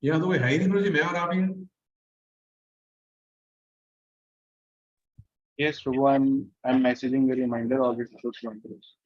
यहाँ तो कोई है ही नहीं गुरुजी, मैं और आप ही हैं। Yes, Prabhu, I'm messaging the reminder already to members.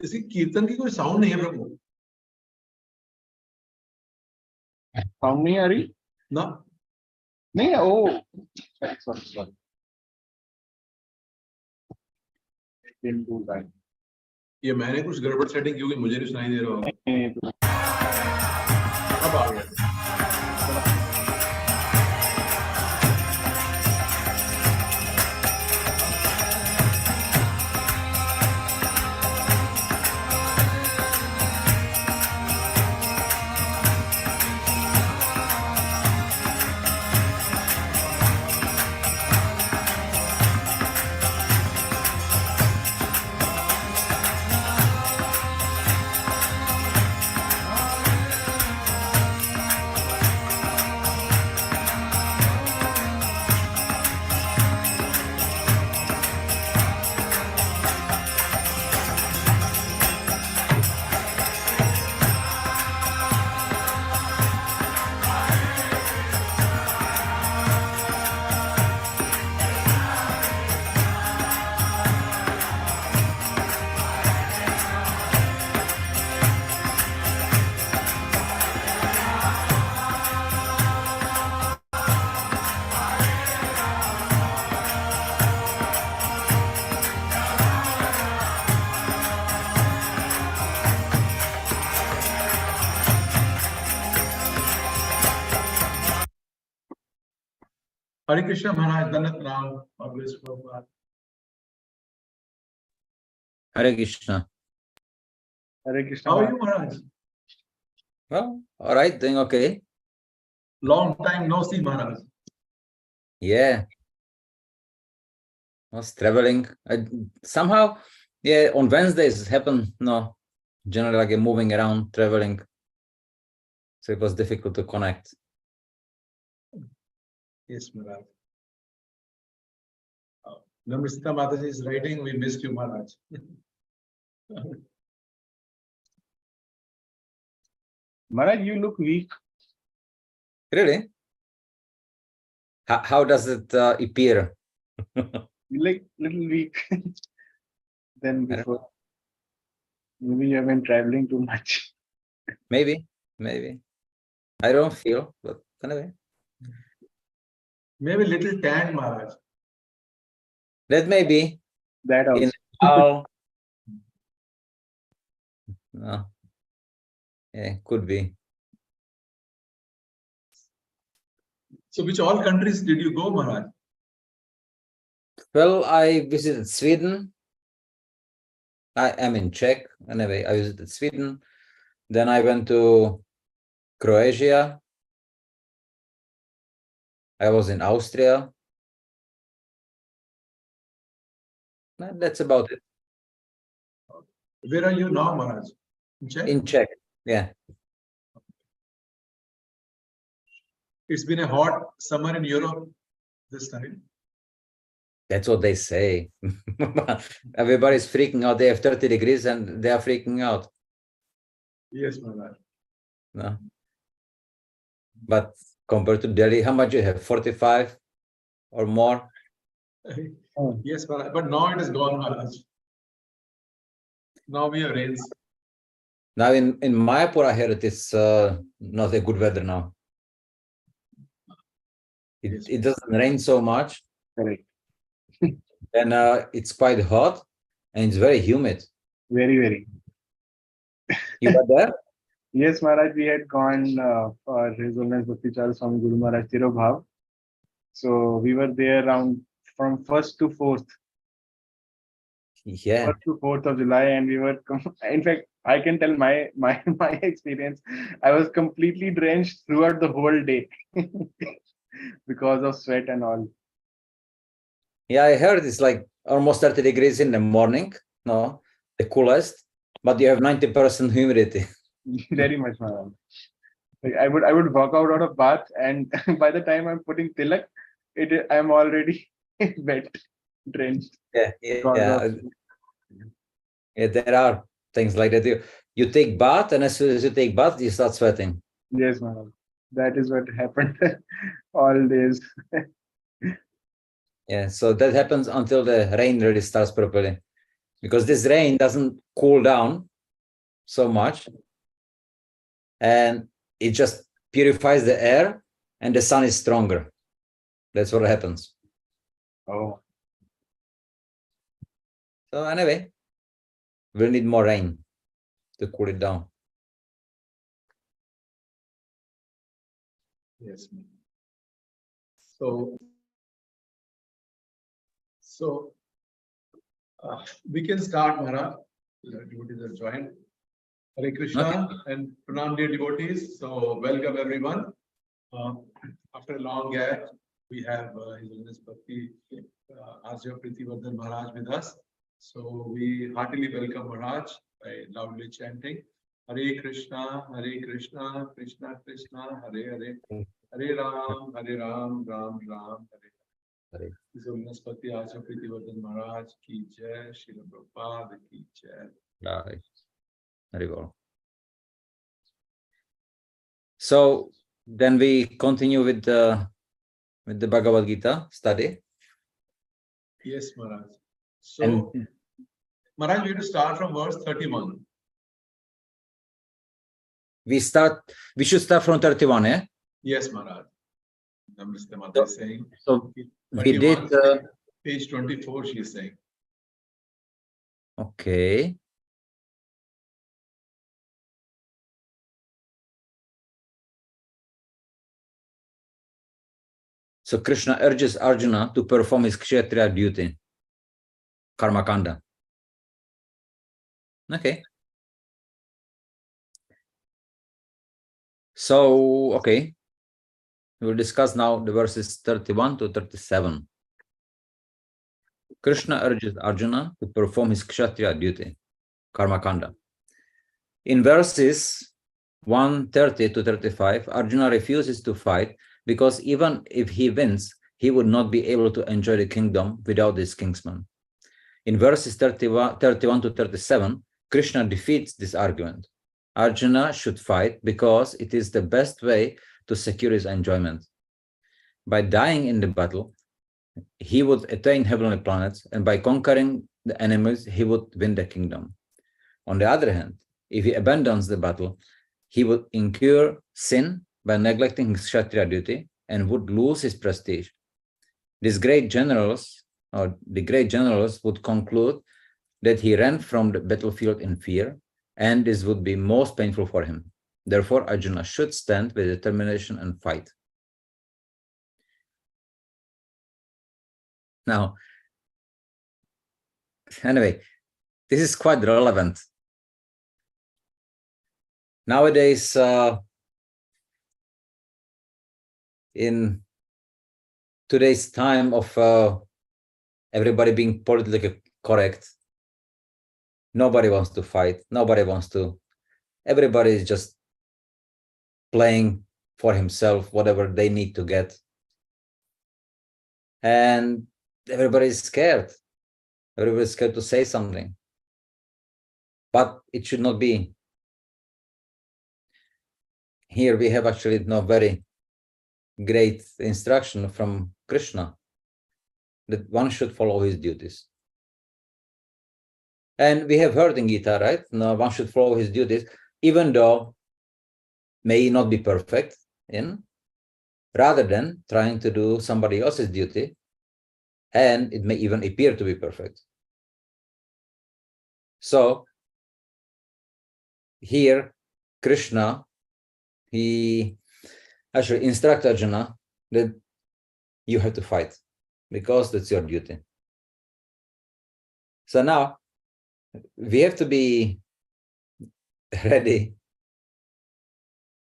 इसकी कीर्तन की कोई साउंड नहीं है प्रभु Sound नहीं आ रही? ना। नहीं है, oh, sorry. I didn't do that. ये मैंने कुछ गड़बड़ सेटिंग की होगी, मुझे नहीं सुनाई दे रहा होगा। अब आ गया। Hare Krishna Maharaj, Dandat Ram, always Prabhupada. Hare Krishna. Hare Krishna. How are you Maharaj? Well, all right, doing okay. Long time no see Maharaj. Yeah. Was traveling. Somehow, yeah, on Wednesdays happen, no, generally like moving around, traveling. So it was difficult to connect. Yes, Maharaj. Namaste Mataji is writing, we missed you, Maharaj. Maharaj, you look weak. Really? How does it appear? You look little weak than before. Maybe you have been traveling too much. Maybe. I don't feel, but anyway. Maybe little tan, Maharaj. That may be. That also. No. Yeah, could be. So which all countries did you go, Maharaj? Well, I visited Sweden. I am in Czech. Anyway, I visited Sweden. Then I went to Croatia. I was in Austria. That's about it. Where are you now, Maharaj? In Czech? In Czech, yeah. It's been a hot summer in Europe this time. That's what they say. Everybody's freaking out. They have 30 degrees and they are freaking out. Yes, Maharaj. No? But compared to Delhi, how much you have? 45 or more? Oh, Yes, Maharaj. But now it is gone, Maharaj. Now we have rains. Now in Mayapur, I heard it is not a good weather now. Yes. It doesn't rain so much, correct. and it's quite hot, and it's very humid. Very, very. You were there? Yes, Maharaj, we had gone for His Holiness Bhakti Swami Guru Maharaj Tirobhav. So we were there around from 1st to 4th. Yeah. 1st to 4th of July, and we were, in fact, I can tell my experience. I was completely drenched throughout the whole day because of sweat and all. Yeah, I heard it's like almost 30 degrees in the morning, no, the coolest, but you have 90% humidity. Very much, Maharaj. Like I would walk out of bath, and by the time I'm putting tilak, I'm already wet, drenched. Yeah, because yeah, of- yeah. There are things like that. You take bath, and as soon as you take bath, you start sweating. Yes, Maharaj. That is what happened all days. Yeah, so that happens until the rain really starts properly, because this rain doesn't cool down so much, and it just purifies the air, and the sun is stronger. That's what happens. Oh, So anyway, we'll need more rain to cool it down. Yes. So we can start, Maharaj. Devotees are joined. Hare Krishna and Pranam, dear devotees. So welcome everyone. After a long gap, we have His Holiness Bhakti Arjava Priti Vardhan Maharaj with us. So we heartily welcome Maharaj by loudly chanting Hare Krishna, Krishna Krishna, Hare Hare, Hare Ram, Ram Ram, Hare Hare. His Holiness Bhakti Arjava Priti Vardhan Maharaj ki jai, Srila Prabhupada ki jai. Right. Very well. So then we continue with the Bhagavad Gita study. Yes, Maharaj. So, And Maharaj, we have to start from verse 31. we should start from 31, eh? Yes, Maharaj. Namaste Mata is saying. So we did 31, page 24, she is saying. okay. So Krishna urges Arjuna to perform his kshatriya duty, karma kanda. Okay. So, okay. We'll discuss now the verses 31 to 37. Krishna urges Arjuna to perform his kshatriya duty, karma kanda. In verses 130 to 35, Arjuna refuses to fight because even if he wins, he would not be able to enjoy the kingdom without his kinsman. In verses 31 to 37, Krishna defeats this argument. Arjuna should fight because it is the best way to secure his enjoyment. By dying in the battle, he would attain heavenly planets, and by conquering the enemies, he would win the kingdom. On the other hand, if he abandons the battle, he would incur sin by neglecting his kshatriya duty and would lose his prestige. The great generals would conclude that he ran from the battlefield in fear, and this would be most painful for him. Therefore, Arjuna should stand with determination and fight. Now, anyway, this is quite relevant. Nowadays, in today's time of everybody being politically correct. Nobody wants to fight. Everybody is just playing for himself, whatever they need to get. And everybody is scared. Everybody is scared to say something. But it should not be. Here we have actually no very great instruction from Krishna that one should follow his duties. And we have heard in Gita, right? No, one should follow his duties, even though may not be perfect, rather than trying to do somebody else's duty, and it may even appear to be perfect. So here, Krishna, he actually instructs Arjuna that you have to fight because that's your duty. So now we have to be ready.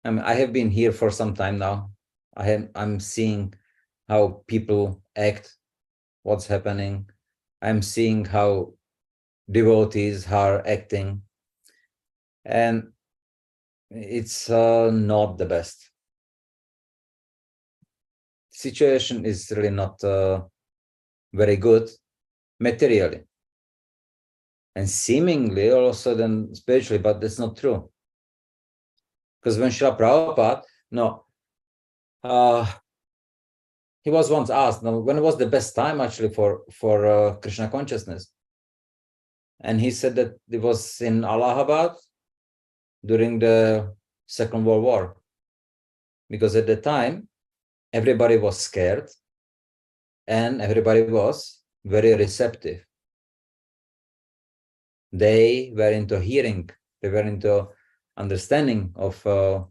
I mean, I have been here for some time now. I'm seeing how people act, what's happening. I'm seeing how devotees are acting, and it's not the best. Situation is really not very good materially, and seemingly also then spiritually, but that's not true. Because when Srila Prabhupada, he was once asked, when was the best time actually for Krishna consciousness? And he said that it was in Allahabad during the Second World War. Because at the time, everybody was scared and everybody was very receptive. They were into hearing, they were into understanding of or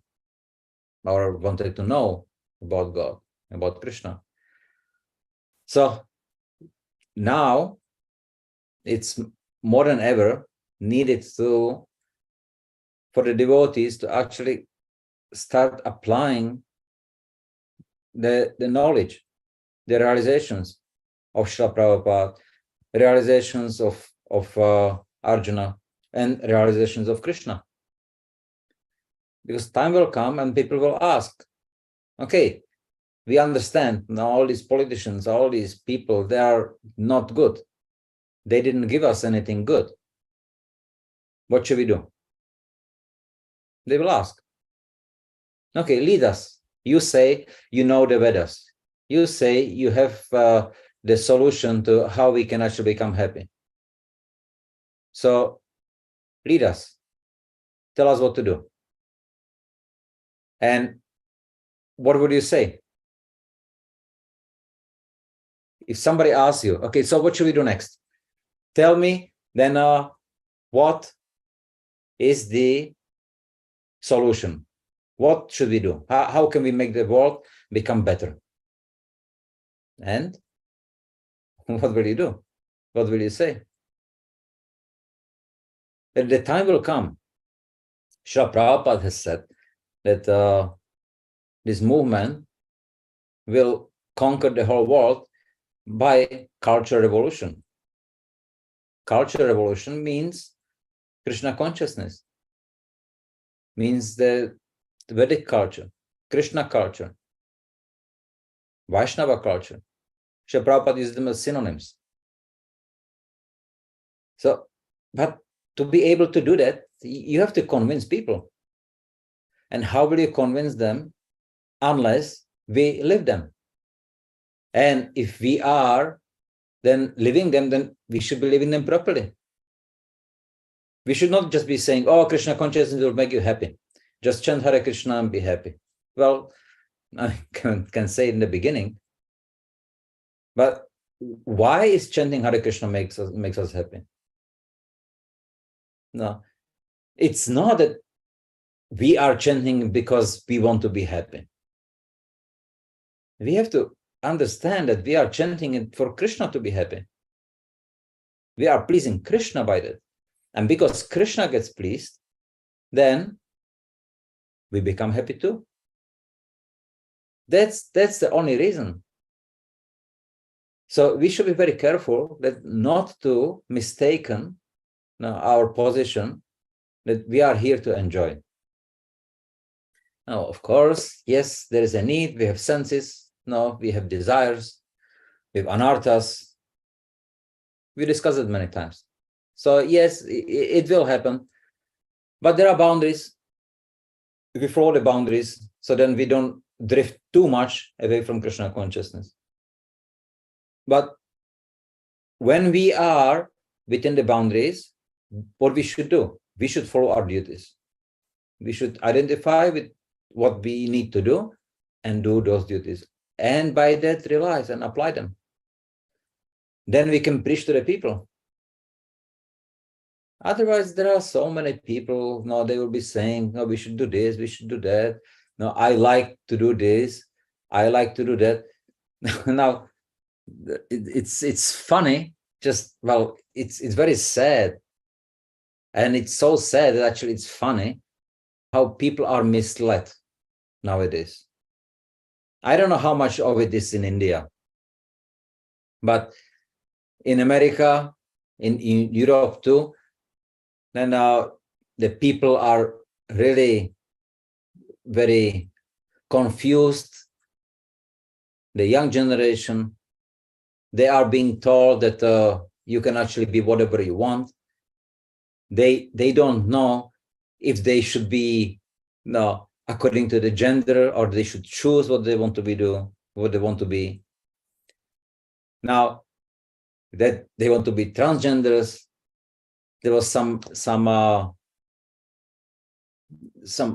wanted to know about God, about Krishna. So now it's more than ever needed for the devotees to actually start applying the knowledge, the realizations of Srila Prabhupada, realizations of Arjuna, and realizations of Krishna. Because time will come and people will ask, okay, we understand now all these politicians, all these people, they are not good. They didn't give us anything good. What should we do? They will ask. Okay, lead us. You say you know the Vedas. You say you have the solution to how we can actually become happy. So lead us. Tell us what to do. And what would you say? If somebody asks you, okay, so what should we do next? Tell me then what is the solution? What should we do? How can we make the world become better? And what will you do? What will you say? And the time will come. Srila Prabhupada has said that this movement will conquer the whole world by cultural revolution. Cultural revolution means Krishna consciousness, means the Vedic culture, Krishna culture, Vaishnava culture. Srila Prabhupada used them as synonyms. So, but to be able to do that, you have to convince people. And how will you convince them unless we live them? And if we are then living them, then we should be living them properly. We should not just be saying, oh, Krishna consciousness will make you happy. Just chant Hare Krishna and be happy. Well, I can say in the beginning, but why is chanting Hare Krishna makes us happy? No, it's not that we are chanting because we want to be happy. We have to understand that we are chanting it for Krishna to be happy. We are pleasing Krishna by that. And because Krishna gets pleased, then we become happy too. That's the only reason. So we should be very careful that not to mistaken our position that we are here to enjoy. Now, of course, yes, there is a need. We have senses. No, we have desires. We have anarthas. We discussed it many times. So yes, it will happen. But there are boundaries. If we follow the boundaries, so then we don't drift too much away from Krishna consciousness. But when we are within the boundaries, what we should do? We should follow our duties. We should identify with what we need to do and do those duties. And by that, realize and apply them. Then we can preach to the people. Otherwise, there are so many people, no, they will be saying, no, we should do this, we should do that. No, I like to do this, I like to do that. Now, it's funny, just, well, it's very sad. And it's so sad that actually it's funny how people are misled nowadays. I don't know how much of it is in India, but in America, in Europe too, then the people are really very confused. The young generation, they are being told that you can actually be whatever you want. They don't know if they should be according to the gender, or they should choose what they want to be what they want to be. Now that they want to be transgenders, there was some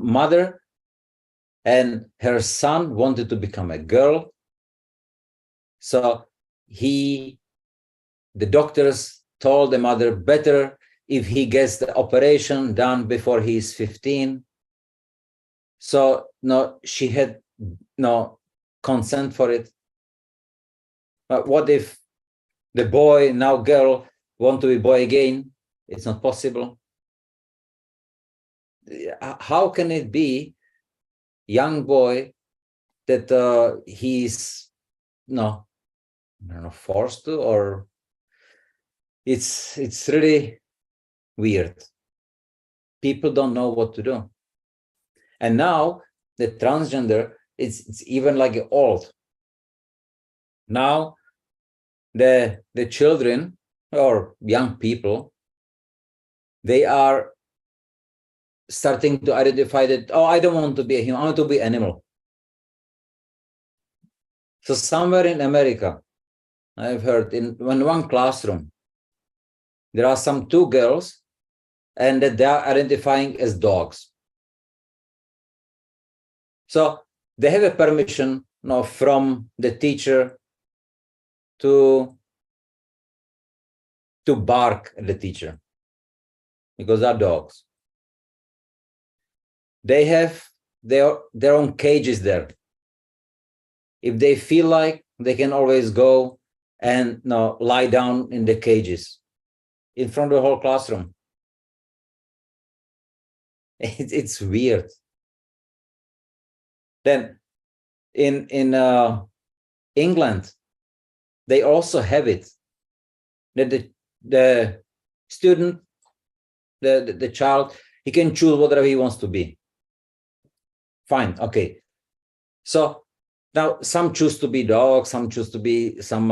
mother and her son wanted to become a girl. So the doctors told the mother better if he gets the operation done before he's 15. So no, she had no consent for it. But what if the boy, now girl, want to be boy again? It's not possible. How can it be young boy that he's forced to, or it's really weird. People don't know what to do. And now the transgender, it's even like old. Now the children or young people, they are starting to identify that, oh, I don't want to be a human, I want to be an animal. So somewhere in America, I've heard in one classroom, there are some two girls, and that they are identifying as dogs. So they have a permission from the teacher to bark at the teacher, because they're dogs. They have their own cages there. If they feel like, they can always go and lie down in the cages in front of the whole classroom. It's weird. Then in England, they also have it that the student, the child, he can choose whatever he wants to be. Fine, okay. So now some choose to be dogs, some choose to be some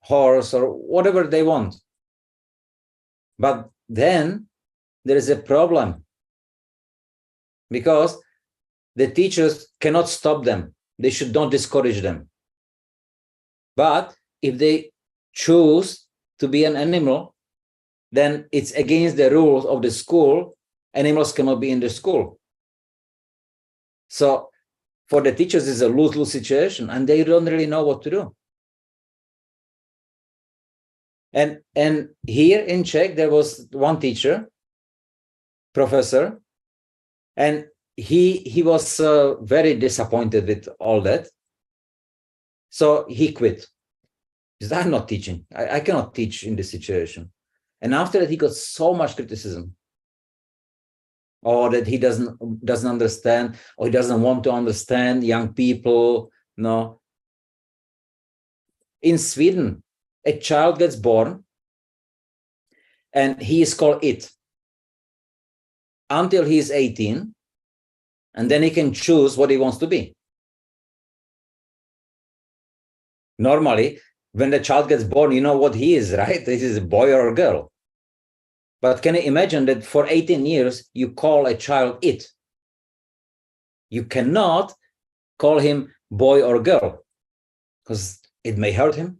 horse or whatever they want. But then there is a problem, because the teachers cannot stop them. They should not discourage them. But if they choose to be an animal, then it's against the rules of the school. Animals cannot be in the school. So for the teachers, it's a lose-lose situation, and they don't really know what to do. And here in Czech, there was one teacher, professor, and he was very disappointed with all that. So he quit. He said, I'm not teaching. I cannot teach in this situation. And after that, he got so much criticism. Or that he doesn't understand, or he doesn't want to understand young people. No. In Sweden, a child gets born and he is called it until he is 18, and then he can choose what he wants to be. Normally, when the child gets born, you know what he is, right? This is a boy or a girl. But can you imagine that for 18 years, you call a child it? You cannot call him boy or girl because it may hurt him.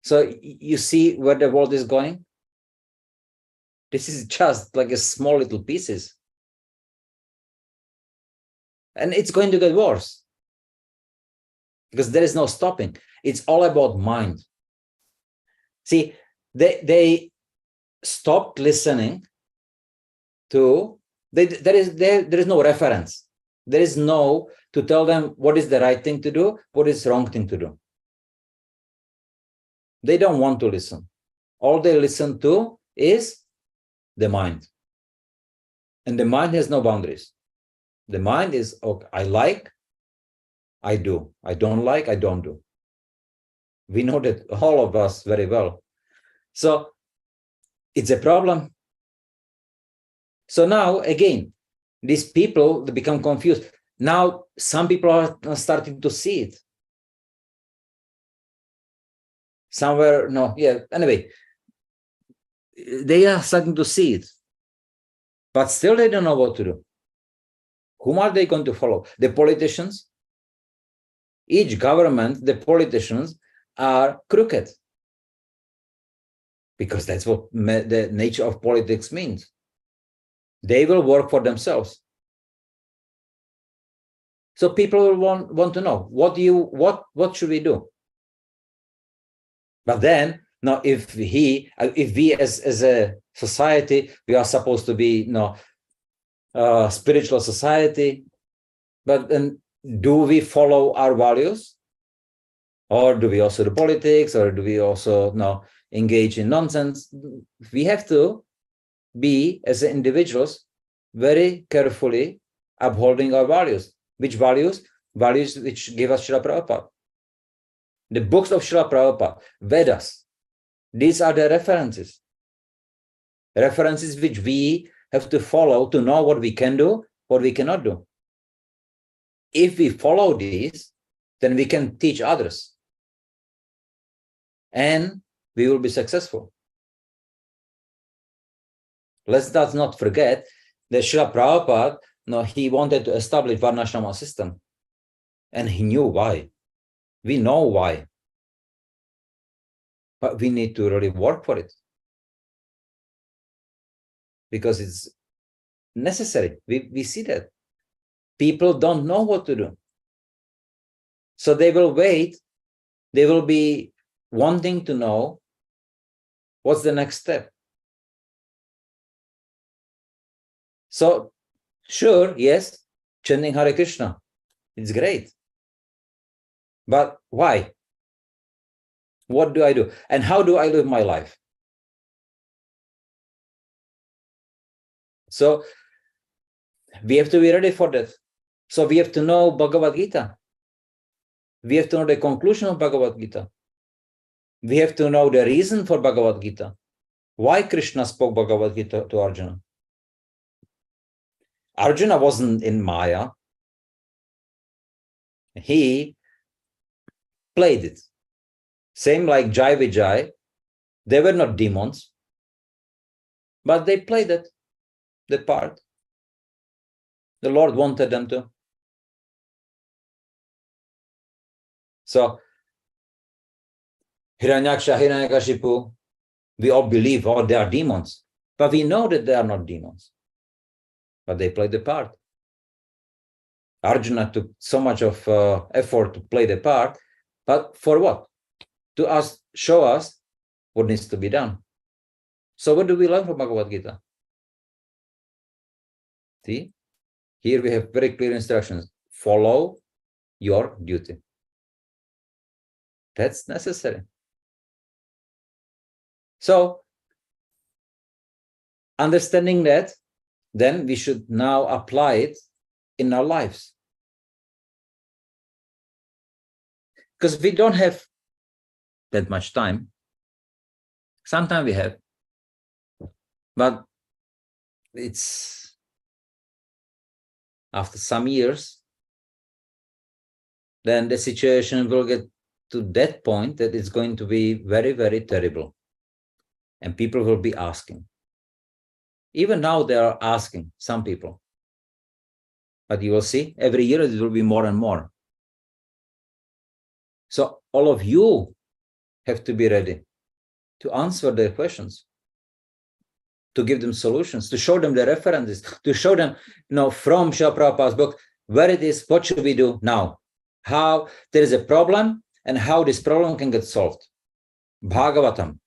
So you see where the world is going? This is just like a small little pieces. And it's going to get worse because there is no stopping. It's all about mind. See, they stopped listening to, there is no reference. There is no to tell them what is the right thing to do, what is wrong thing to do. They don't want to listen. All they listen to is the mind. And the mind has no boundaries. The mind is, okay, I like, I do. I don't like, I don't do. We know that, all of us, very well. So it's a problem. So now, again, these people, they become confused. Now, some people are starting to see it. Somewhere, no, yeah, anyway, they are starting to see it. But still, they don't know what to do. Whom are they going to follow? The politicians? Each government, the politicians are crooked. Because that's what the nature of politics means. They will work for themselves. So people will want to know, what should we do? But then, now, if we as a society, we are supposed to be, spiritual society, but then do we follow our values? Or do we also do politics? Or do we also engage in nonsense? We have to be, as individuals, very carefully upholding our values. Which values? Values which give us Srila Prabhupada. The books of Srila Prabhupada, Vedas, these are the references. References which we have to follow to know what we can do, what we cannot do. If we follow these, then we can teach others. And we will be successful. Let's not forget that Srila Prabhupada, he wanted to establish Varnashrama system. And he knew why. We know why. But we need to really work for it. Because it's necessary. We see that. People don't know what to do. So they will wait. They will be wanting to know what's the next step. So, sure, yes, chanting Hare Krishna, it's great. But why? What do I do? And how do I live my life? So, we have to be ready for that. So, we have to know Bhagavad Gita. We have to know the conclusion of Bhagavad Gita. We have to know the reason for Bhagavad Gita. Why Krishna spoke Bhagavad Gita to Arjuna? Arjuna wasn't in Maya. He played it. Same like Jai Vijay. They were not demons, but they played it, the part. The Lord wanted them to. So, Hiranyaksha, Hiranyakashipu, we all believe, they are demons. But we know that they are not demons. But they played the part. Arjuna took so much of effort to play the part, but for what? To show us what needs to be done. So what do we learn from Bhagavad Gita? See, here we have very clear instructions. Follow your duty. That's necessary. So, understanding that, then we should now apply it in our lives. Because we don't have that much time. Sometimes we have, but it's after some years, then the situation will get to that point that it's going to be very, very terrible. And people will be asking. Even now they are asking, some people. But you will see, every year it will be more and more. So all of you have to be ready to answer their questions, to give them solutions, to show them the references, to show them, from Srila Prabhupada's book, where it is, what should we do now? How there is a problem and how this problem can get solved. Bhagavatam.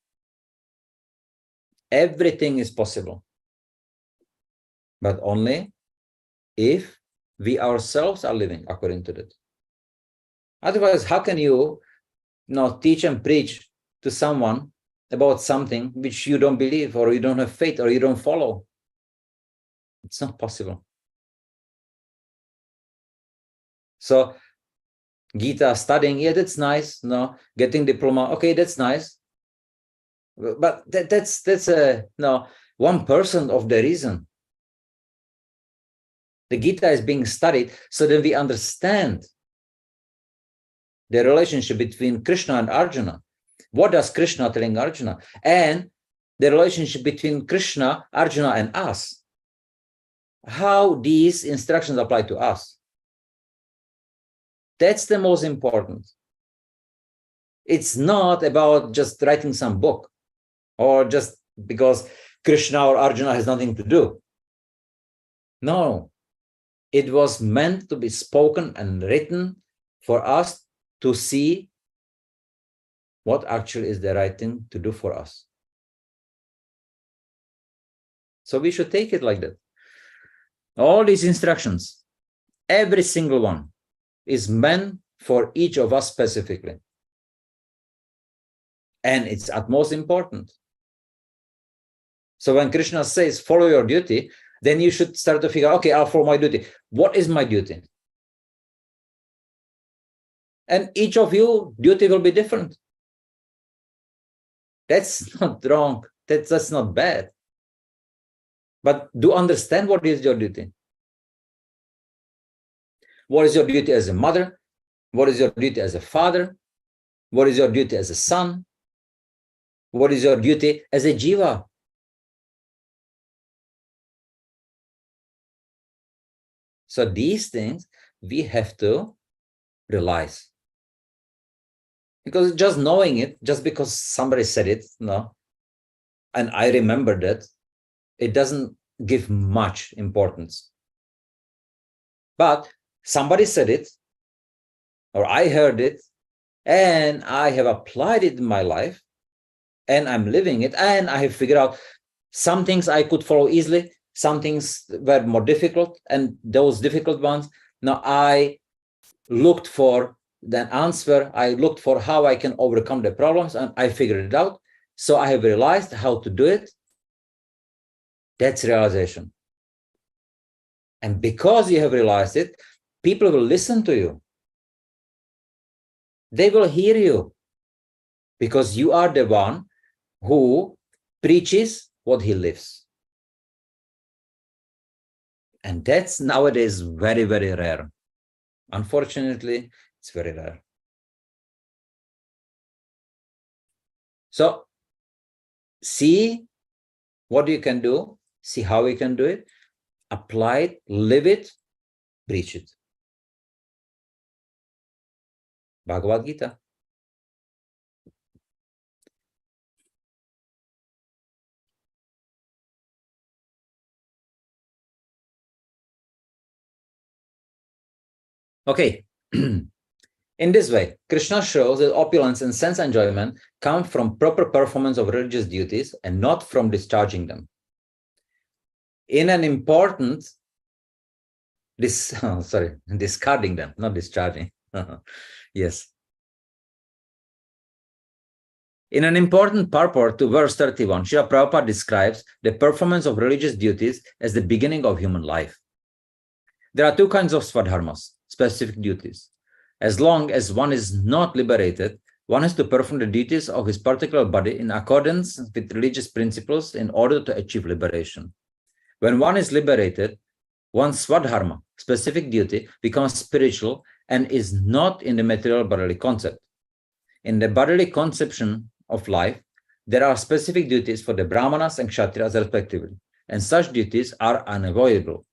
Everything is possible. But only if we ourselves are living according to that. Otherwise, how can you, teach and preach to someone about something which you don't believe, or you don't have faith, or you don't follow? It's not possible. So, Gita studying, yeah, that's nice. No, getting diploma, okay, that's nice. But that's 1% of the reason. The Gita is being studied so that we understand the relationship between Krishna and Arjuna. What does Krishna telling Arjuna? And the relationship between Krishna, Arjuna, and us. How these instructions apply to us. That's the most important. It's not about just writing some book, or just because Krishna or Arjuna has nothing to do. No. It was meant to be spoken and written for us to see what actually is the right thing to do for us. So we should take it like that. All these instructions, every single one, is meant for each of us specifically. And it's utmost important. So when Krishna says, follow your duty, then you should start to figure, okay, I'll follow my duty. What is my duty? And each of you, duty will be different. That's not wrong. That's not bad. But do understand what is your duty. What is your duty as a mother? What is your duty as a father? What is your duty as a son? What is your duty as a jiva? So these things we have to realize. Because just knowing it, just because somebody said it, and I remember that, it doesn't give much importance. But somebody said it, or I heard it, and I have applied it in my life, and I'm living it, and I have figured out some things I could follow easily, some things were more difficult, and those difficult ones, now I looked for the answer, I looked for how I can overcome the problems, and I figured it out. So I have realized how to do it. That's realization. And because you have realized it, people will listen to you. They will hear you, because you are the one who preaches what he lives. And that's nowadays very, very rare. Unfortunately, it's very rare. So, see what you can do, see how you can do it, apply it, live it, preach it. Bhagavad Gita. Okay. In this way, Krishna shows that opulence and sense enjoyment come from proper performance of religious duties and not from discharging them. In an important, discarding them, not discharging. Yes. In an important purport to verse 31, Srila Prabhupada describes the performance of religious duties as the beginning of human life. There are two kinds of swadharmas, specific duties. As long as one is not liberated, one has to perform the duties of his particular body in accordance with religious principles in order to achieve liberation. When one is liberated, one's swadharma, specific duty, becomes spiritual and is not in the material bodily concept. In the bodily conception of life, there are specific duties for the brahmanas and kshatriyas respectively, and such duties are unavoidable.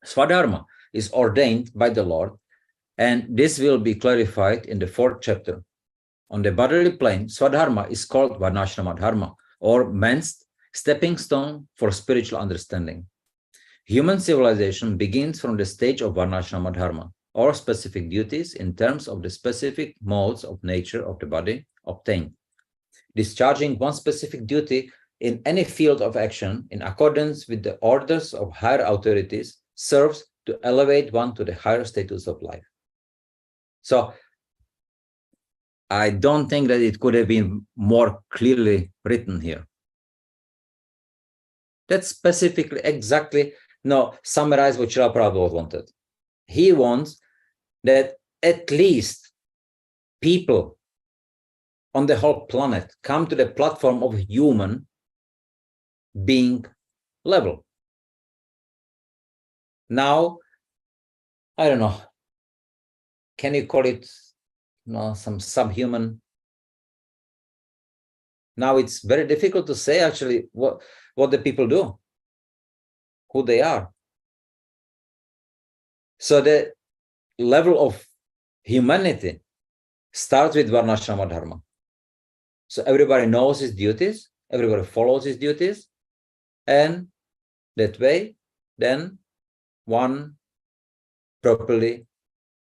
Swadharma is ordained by the Lord, and this will be clarified in the 4th chapter. On the bodily plane, Swadharma is called Varnashrama Dharma, or man's stepping stone for spiritual understanding. Human civilization begins from the stage of Varnashrama Dharma, or specific duties in terms of the specific modes of nature of the body obtained. Discharging one specific duty in any field of action in accordance with the orders of higher authorities serves to elevate one to the higher status of life. So, I don't think that it could have been more clearly written here. That's specifically exactly summarize what Srila Prabhupada wanted. He wants that at least people on the whole planet come to the platform of human being level. Now, I don't know, can you call it some subhuman? Now it's very difficult to say actually what the people do, who they are. So the level of humanity starts with Varnashrama Dharma. So everybody knows his duties, everybody follows his duties, and that way, then one properly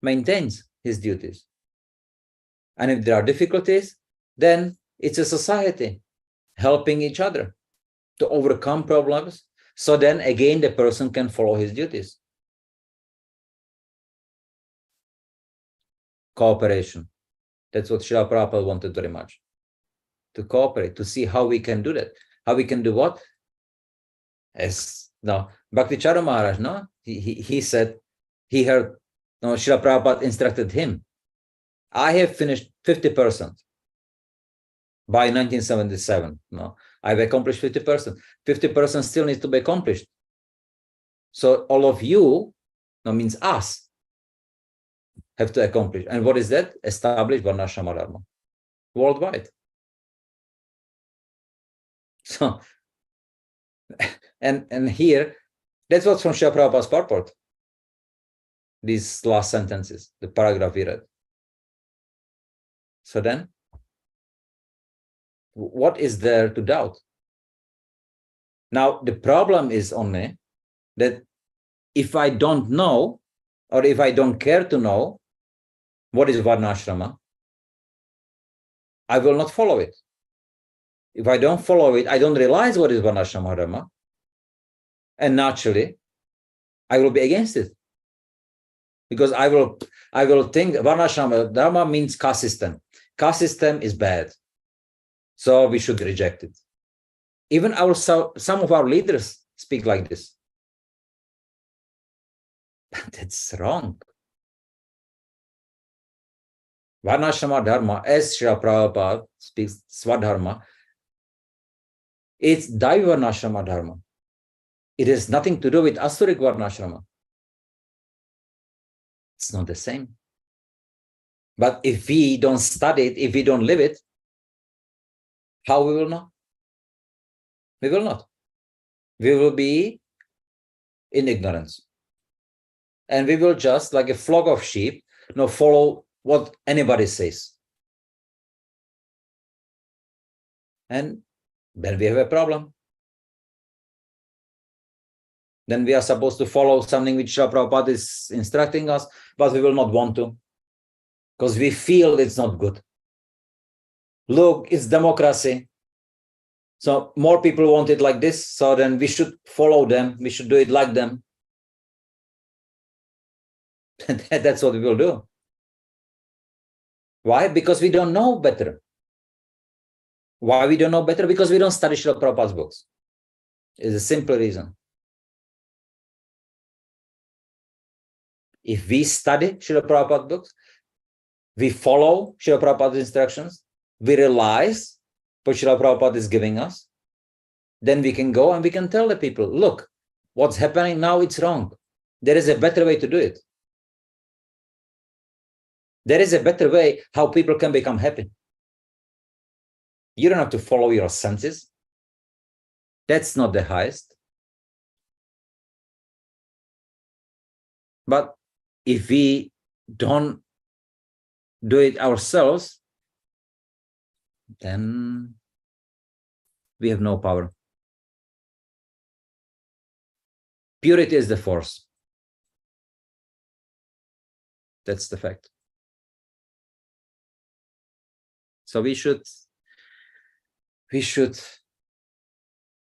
maintains his duties. And if there are difficulties, then it's a society helping each other to overcome problems. So then again, the person can follow his duties. Cooperation. That's what Srila Prabhupada wanted very much. To cooperate, to see how we can do that. How we can do what? As Bhakti Chara Maharaj, he said, he heard Srila Prabhupada instructed him. I have finished 50% by 1977. I've accomplished 50%. 50% still needs to be accomplished. So all of you, means us, have to accomplish. And what is that? Establish Varnashrama Dharma worldwide. So, and here, that's what's from Srila Prabhupada's purport. These last sentences, the paragraph we read. So then, what is there to doubt? Now, the problem is only that if I don't know, or if I don't care to know what is Varnashrama, I will not follow it. If I don't follow it, I don't realize what is Varnashrama Dharma, and naturally, I will be against it. Because I will think Varnashrama Dharma means caste system. Caste system is bad. So we should reject it. Even some of our leaders speak like this. That's wrong. Varnashrama Dharma, as Srila Prabhupada speaks Swadharma, it's Daiva Varnashrama Dharma. It has nothing to do with Asuric Varnashrama. It's not the same. But if we don't study it, if we don't live it, how we will know? We will not. We will be in ignorance. And we will just, like a flock of sheep, follow what anybody says. And then we have a problem. Then we are supposed to follow something which Srila Prabhupada is instructing us, but we will not want to, because we feel it's not good. Look, it's democracy. So more people want it like this, so then we should follow them. We should do it like them. That's what we will do. Why? Because we don't know better. Why we don't know better? Because we don't study Srila Prabhupada's books. It's a simple reason. if we study Srila Prabhupada books, we follow Srila Prabhupada's instructions, we realize what Srila Prabhupada is giving us, then we can go and we can tell the people, look, what's happening now, it's wrong. There is a better way to do it. There is a better way how people can become happy. You don't have to follow your senses. That's not the highest. But if we don't do it ourselves, then we have no power. Purity is the force. That's the fact. So we should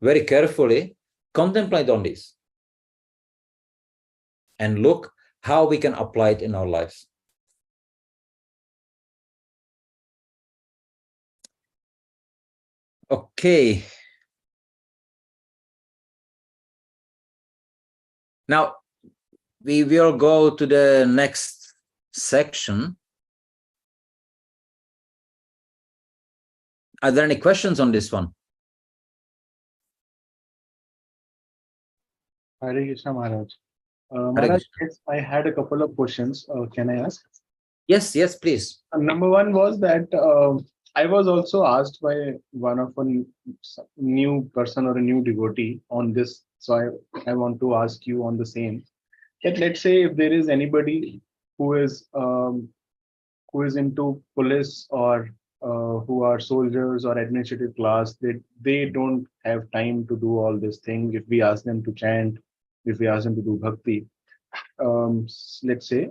very carefully contemplate on this and look how we can apply it in our lives. Okay. Now we will go to the next section. Are there any questions on this one? Hare Krishna, Maharaj. Hare Maharaj, Krishna. yes, I had a couple of questions. Can I ask? Yes, yes, please. Number one was that I was also asked by one of a new person or a new devotee on this. So I want to ask you on the same. That let's say if there is anybody who is into police or who are soldiers or administrative class, they don't have time to do all this thing. If we ask them to chant, if we ask them to do bhakti, let's say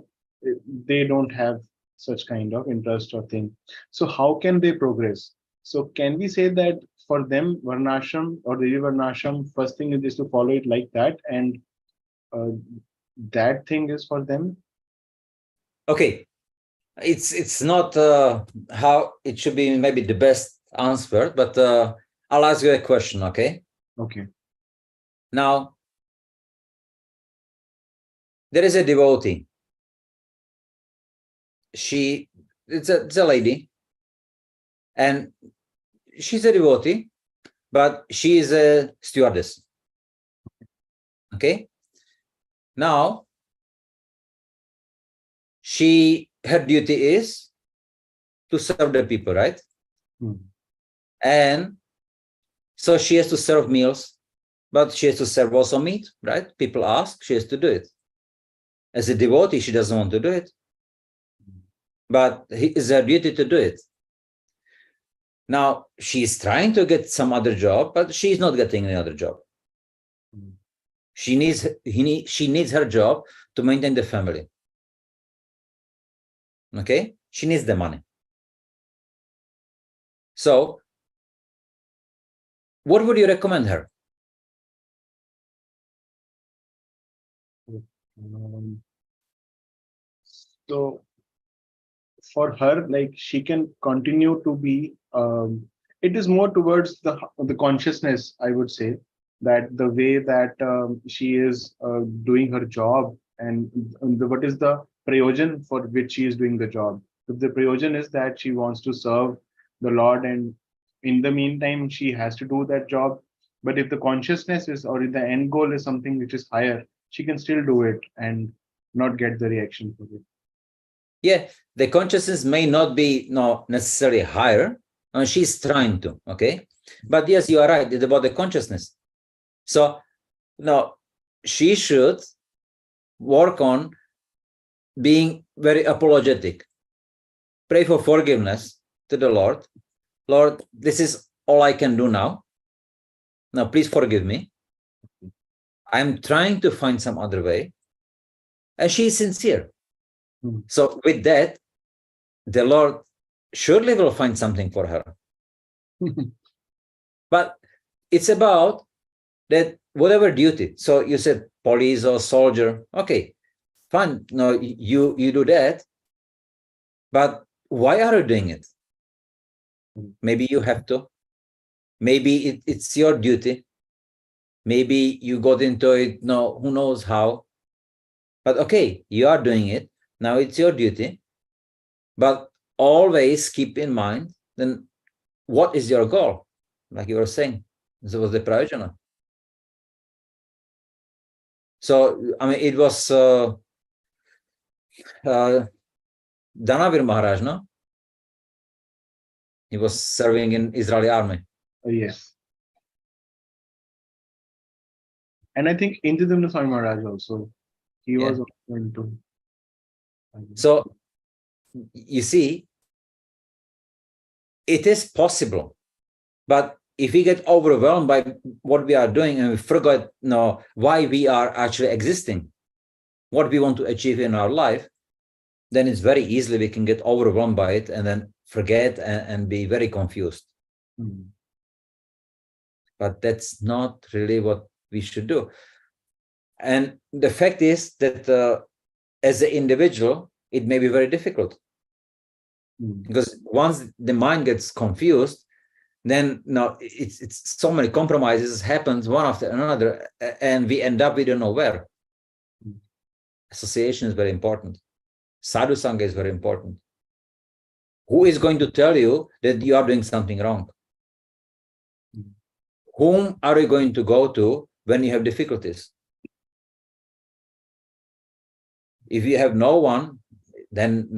they don't have such kind of interest or thing. So how can they progress? So can we say that for them, Varnashram or Devi Varnashram, first thing is to follow it like that, and that thing is for them? Okay. It's not how it should be maybe the best answer, but I'll ask you a question, okay? Okay. Now, there is a devotee. It's a lady, and she's a devotee, but she is a stewardess. Okay? Now, her duty is to serve the people, right? And so she has to serve meals, but she has to serve also meat, right? People ask, she has to do it. As a devotee, she doesn't want to do it, but it's her duty to do it. Now, she's trying to get some other job, but she's not getting any other job. She needs her job to maintain the family. Okay? She needs the money. So, what would you recommend her? So for her, like she can continue to be, it is more towards the consciousness, I would say, that the way that she is doing her job, and what is the prayojan for which she is doing the job. If the prayojan is that she wants to serve the Lord, and in the meantime she has to do that job, but if the consciousness is, or if the end goal is something which is higher, she can still do it and not get the reaction for it. Yeah, the consciousness may not be necessarily higher, and she's trying to, okay? But yes, you are right, it's about the consciousness. So, no, she should work on being very apologetic. Pray for forgiveness to the Lord. Lord, this is all I can do now. Now, please forgive me. I'm trying to find some other way. And she is sincere. So with that, the Lord surely will find something for her. But it's about that whatever duty. So you said police or soldier. Okay, fine. No, you do that. But why are you doing it? Maybe you have to. Maybe it's your duty. Maybe you got into it, who knows how. But okay, you are doing it. Now it's your duty. But always keep in mind, then what is your goal? Like you were saying, this was the prayojana. So, I mean, it was Danavir Maharaj, no? He was serving in Israeli army. Yes. And I think Indradumna Swami Maharaj also. He Yeah. was also into. So, you see, it is possible. But if we get overwhelmed by what we are doing and we forget why we are actually existing, what we want to achieve in our life, then it's very easily we can get overwhelmed by it and then forget and be very confused. Mm. But that's not really what we should do. And the fact is that as an individual, it may be very difficult. Mm. Because once the mind gets confused, then it's so many compromises happens one after another, and we end up we don't know where. Mm. Association is very important. Sadhu Sangha is very important. Who is going to tell you that you are doing something wrong? Mm. Whom are you going to go to when you have difficulties? If you have no one, then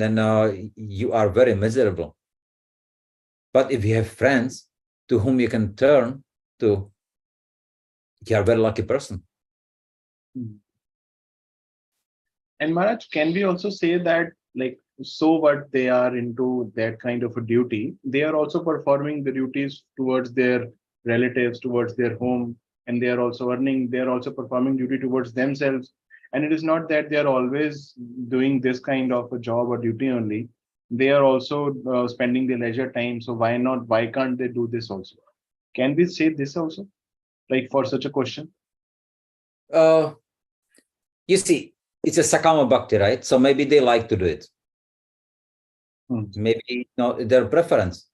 you are very miserable. But if you have friends to whom you can turn to, you are a very lucky person. Mm. And Maharaj, can we also say that, like, so what they are into that kind of a duty, they are also performing the duties towards their relatives, towards their home, and they are also earning, they are also performing duty towards themselves. And it is not that they are always doing this kind of a job or duty only. They are also spending their leisure time. So why not? Why can't they do this also? Can we say this also, like for such a question? You see, it's a Sakama Bhakti, right? So maybe they like to do it. Hmm. Maybe their preference.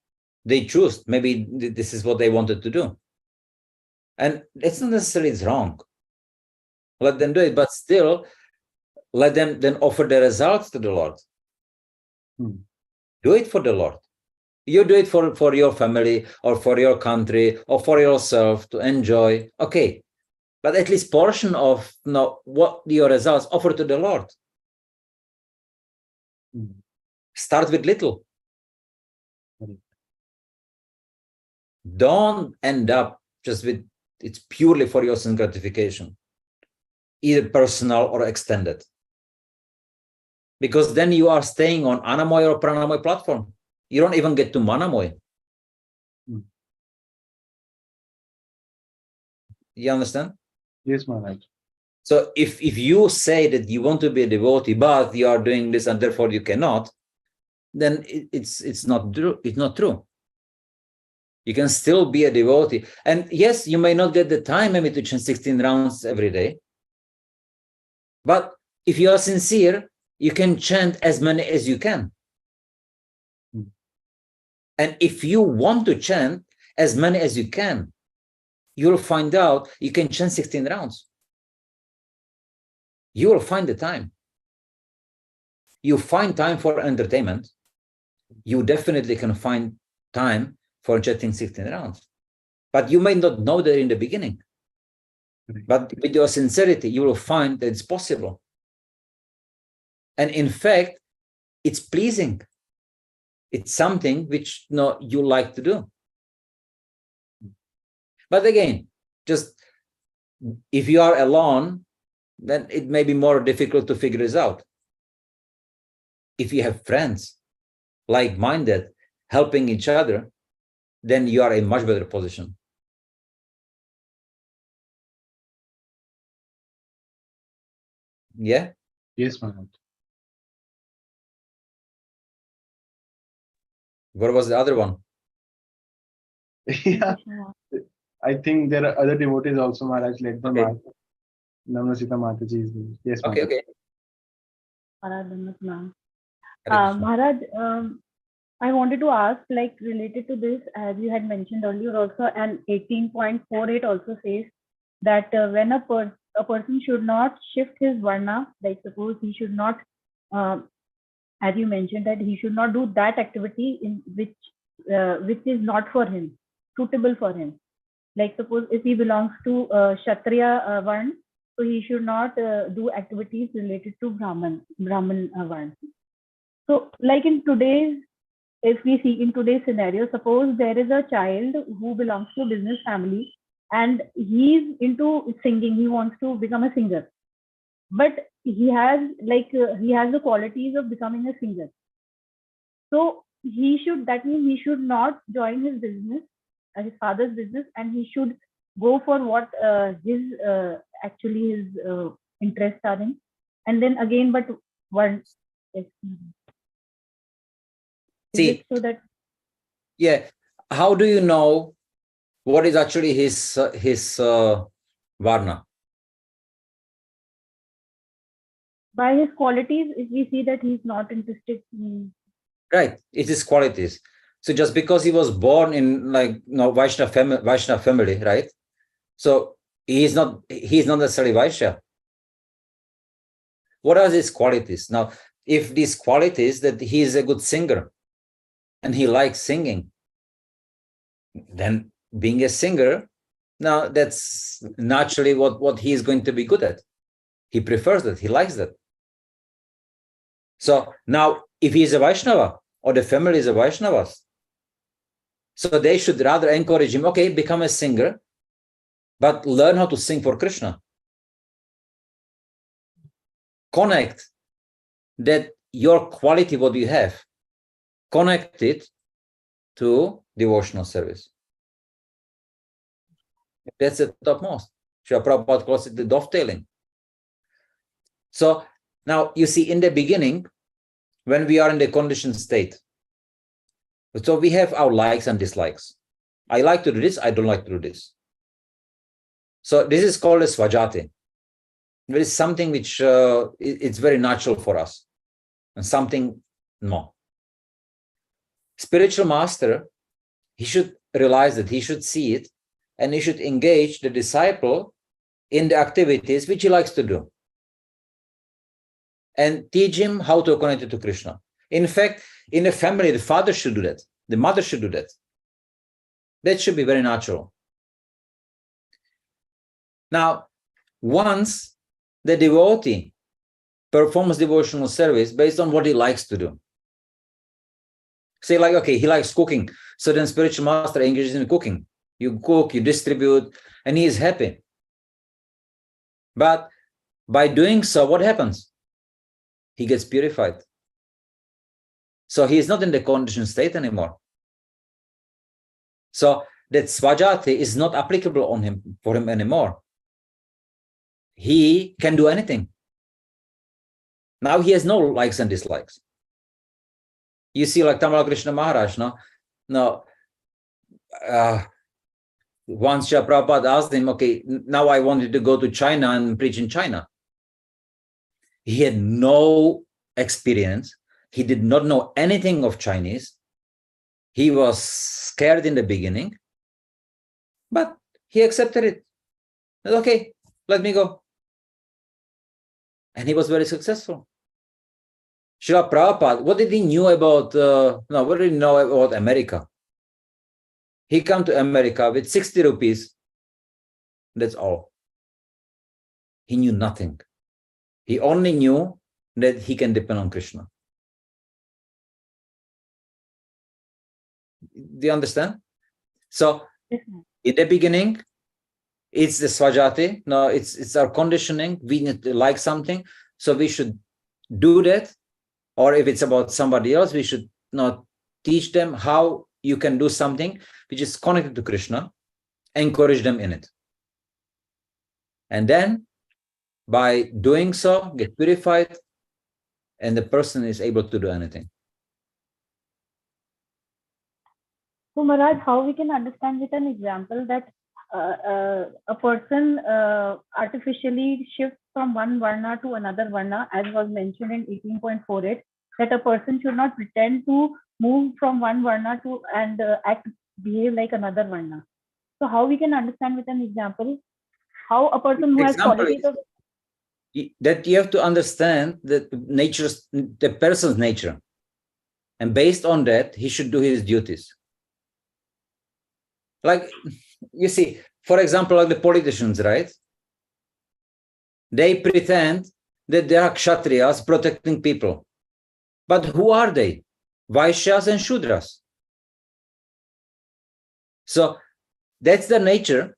They choose. Maybe this is what they wanted to do. And it's not necessarily it's wrong. Let them do it, but still let them then offer the results to the Lord. Hmm. Do it for the Lord. You do it for your family or for your country or for yourself to enjoy. Okay. But at least portion of what your results offer to the Lord. Hmm. Start with little. Hmm. Don't end up just with it's purely for your own gratification, either personal or extended. Because then you are staying on Anamoy or Pranamoy platform. You don't even get to Manamoy. Hmm. You understand? Yes, Maharaj. So if you say that you want to be a devotee, but you are doing this and therefore you cannot, then it's not true. It's not true. You can still be a devotee. And yes, you may not get the time maybe to chant 16 rounds every day. But if you are sincere, you can chant as many as you can. Hmm. And if you want to chant as many as you can, you'll find out you can chant 16 rounds. You will find the time. You find time for entertainment. You definitely can find time for chanting 16 rounds. But you may not know that in the beginning. Right. But with your sincerity, you will find that it's possible. And in fact, it's pleasing. It's something which you like to do. But again, just if you are alone, then it may be more difficult to figure this out. If you have friends, like-minded, helping each other, then you are in much better position. Yeah? Yes, Maharaj. What was the other one? Yeah, I think there are other devotees also, Maharaj, like the Okay. Namasita Mataji is there. Yes, Okay, Maharaj. okay. Maharaj, I wanted to ask, like related to this, as you had mentioned earlier also, and 18.48 also says that when a a person should not shift his varna. Like suppose he should not, as you mentioned, that he should not do that activity in which is not for him, suitable for him. Like suppose if he belongs to Kshatriya Varna, so he should not do activities related to Brahman Varna. So like in today's, if we see in today's scenario, suppose there is a child who belongs to a business family and he's into singing, he wants to become a singer, but he has the qualities of becoming a singer. So that means he should not join his business, his father's business, and he should go for what his interests are in. And then again, but one, See, so that yeah, how do you know what is actually his varna? By his qualities, if we see that he's not interested in. Right, it is qualities. So just because he was born in Vaishnava family, right? So he's not necessarily Vaishya. What are these qualities? Now, if these qualities that he is a good singer and he likes singing, then being a singer, now that's naturally what he is going to be good at. He prefers that, he likes that. So now if he is a Vaishnava or the family is a Vaishnavas, so they should rather encourage him, okay, become a singer, but learn how to sing for Krishna. Connect that your quality, what you have, connect it to devotional service. That's the topmost. Srila Prabhupada calls it the dovetailing. So now you see in the beginning, when we are in the conditioned state, so we have our likes and dislikes. I like to do this, I don't like to do this. So this is called a svajati. There is something which it's very natural for us, and something no. Spiritual master, he should realize that, he should see it, and he should engage the disciple in the activities which he likes to do, and teach him how to connect it to Krishna. In fact, in a family, the father should do that, the mother should do that. That should be very natural. Now, once the devotee performs devotional service based on what he likes to do, say like, okay, he likes cooking, so then spiritual master engages in cooking. You cook, you distribute, and he is happy. But by doing so, what happens? He gets purified. So he is not in the conditioned state anymore. So that svajati is not applicable for him anymore. He can do anything. Now he has no likes and dislikes. You see, like Tamara Krishna Maharaj, once Srila Prabhupada asked him, okay, now I wanted to go to China and preach in China. He had no experience. He did not know anything of Chinese. He was scared in the beginning, but he accepted it. Okay, let me go. And he was very successful. Srila Prabhupada, what did he know about America? He came to America with 60 rupees. That's all. He knew nothing. He only knew that he can depend on Krishna. Do you understand? So in the beginning, it's the svajati. No, it's our conditioning. We need to like something, so we should do that. Or if it's about somebody else, we should not teach them how you can do something which is connected to Krishna, encourage them in it. And then by doing so, get purified, and the person is able to do anything. So Maharaj, how we can understand with an example that a person artificially shifts from one varna to another varna, as was mentioned in 18.48, that a person should not pretend to move from one varna to behave like another varna. So how we can understand with an example how a person who has Example qualities of that you have to understand the person's nature, and based on that he should do his duties. Like, you see, for example, like the politicians, right? They pretend that they are kshatriyas protecting people, but who are they? Vaishyas and shudras. So that's their nature,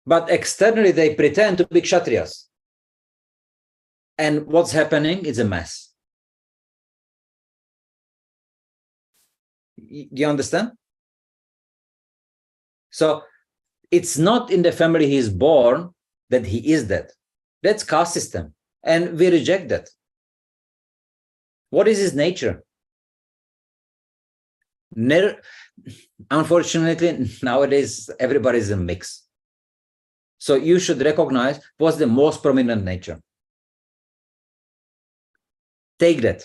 but externally they pretend to be kshatriyas. And what's happening is a mess. Do you understand? So it's not in the family he is born that he is that. That's caste system, and we reject that. What is his nature? Unfortunately, nowadays everybody's a mix. So you should recognize what's the most prominent nature. Take that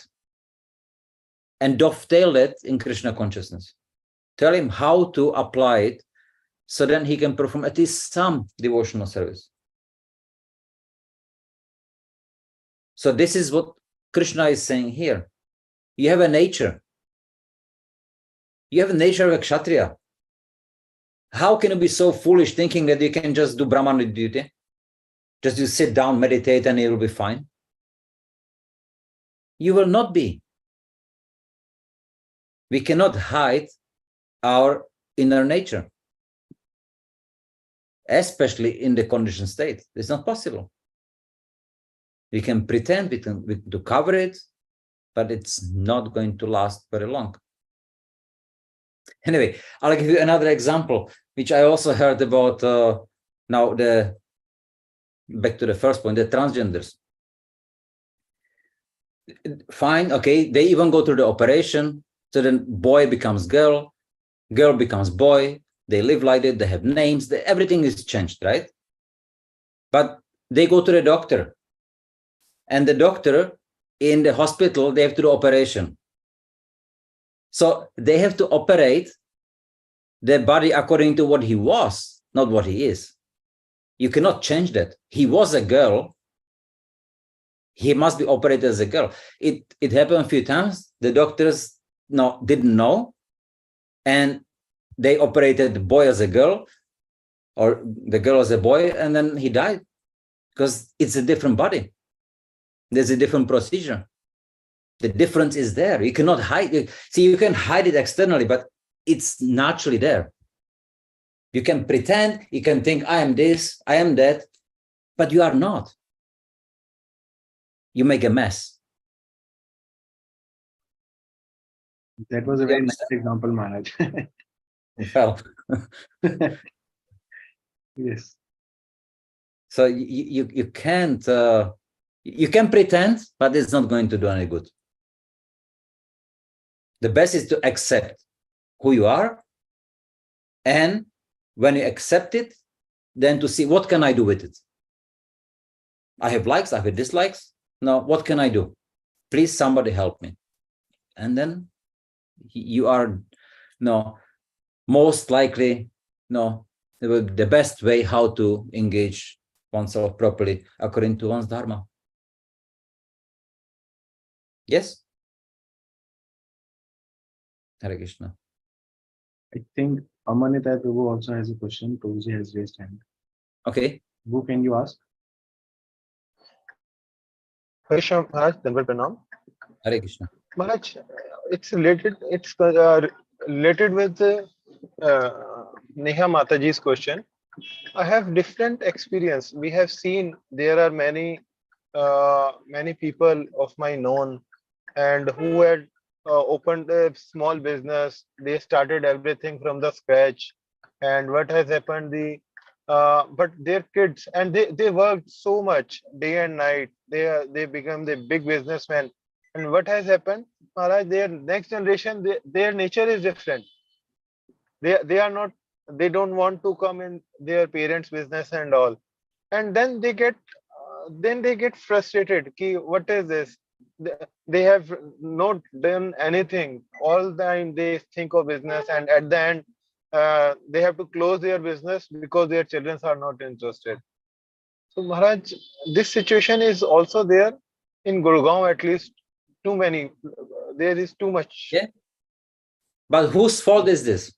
and dovetail it in Krishna consciousness. Tell him how to apply it, so then he can perform at least some devotional service. So this is what Krishna is saying here. You have a nature. You have a nature of a kshatriya. How can you be so foolish thinking that you can just do Brahmana duty? Just you sit down, meditate, and it will be fine? You will not be. We cannot hide our inner nature, especially in the conditioned state. It's not possible. We can pretend to cover it, but it's not going to last very long. Anyway, I'll give you another example, which I also heard about now. Back to the first point, the transgenders. Fine, okay, they even go through the operation, so then boy becomes girl, girl becomes boy, they live like that, they have names, everything is changed, right? But they go to the doctor, and the doctor in the hospital, they have to do operation. So they have to operate the body according to what he was, not what he is. You cannot change that. He was a girl. He must be operated as a girl. It happened a few times. The doctors didn't know, and they operated the boy as a girl, or the girl as a boy, and then he died because it's a different body. There's a different procedure. The difference is there. You cannot hide it. See, you can hide it externally, but it's naturally there. You can pretend, you can think, I am this, I am that, but you are not. You make a mess. That was a very nice example, Maharaj. Well, Yes. so you can't, you can pretend, but it's not going to do any good. The best is to accept who you are, and when you accept it, then to see what can I do with it. I have likes, I have dislikes. Now, what can I do? Please, somebody help me. And then you are most likely the best way how to engage oneself properly according to one's dharma. Yes? Hare Krishna. I think Amanita Prabhu also has a question. Prabhuji has raised hand. Okay. Who can you ask? Hare Krishna, Maharaj, Dandavat Pranam. Hare Krishna. Maharaj, it's related with Neha Mataji's question. I have different experience. We have seen there are many people of my known and who had opened a small business. They started everything from the scratch, and what has happened, but their kids, and they worked so much day and night. They become the big businessmen, and what has happened, Maharaj, their next generation, their nature is different. They are not, they don't want to come in their parents' business and all, and then they get frustrated. Ki, what is this? They have not done anything. All the time they think of business, and at the end they have to close their business because their children are not interested. So Maharaj, this situation is also there in Gurgaon, at least too many. There is too much. Yeah. But whose fault is this?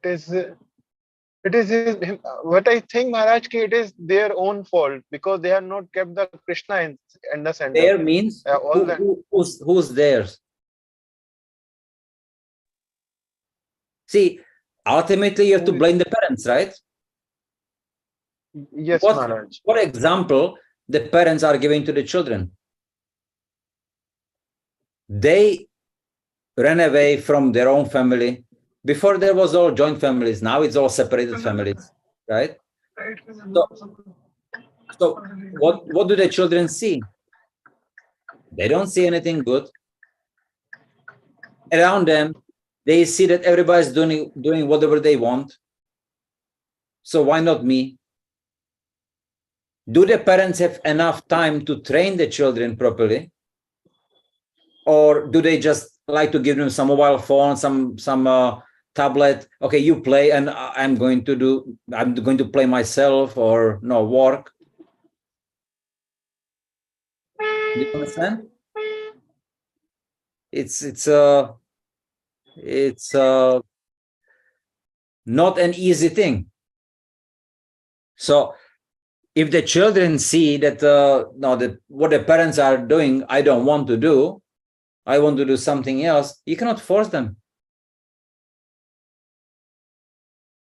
It is what I think, Maharaj, ki it is their own fault because they have not kept the Krishna in the center. There means all that. who's theirs? See, ultimately you have to blame the parents, right? Yes, What, Maharaj. what example the parents are giving to the children? They ran away from their own family. Before there was all joint families, now it's all separated families, right? So what do the children see? They don't see anything good. Around them, they see that everybody's doing whatever they want. So why not me? Do the parents have enough time to train the children properly? Or do they just like to give them some mobile phone, some tablet? Okay, you play, and I'm going to play myself or no work. Do you understand? It's not an easy thing. So if the children see that what the parents are doing, I don't want to do, I want to do something else, you cannot force them.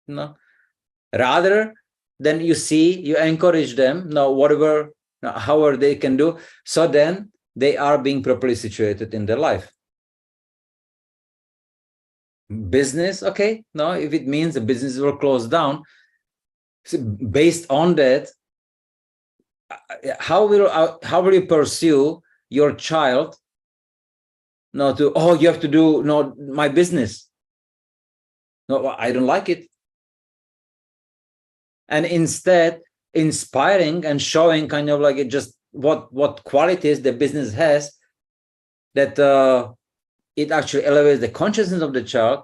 No. Rather than you encourage them, whatever, however they can do, so then they are being properly situated in their life. Business, okay, if it means the business will close down, based on that, how will you pursue your child you have to do my business? No, I don't like it. And instead inspiring and showing kind of like it just what qualities the business has, that it actually elevates the consciousness of the child.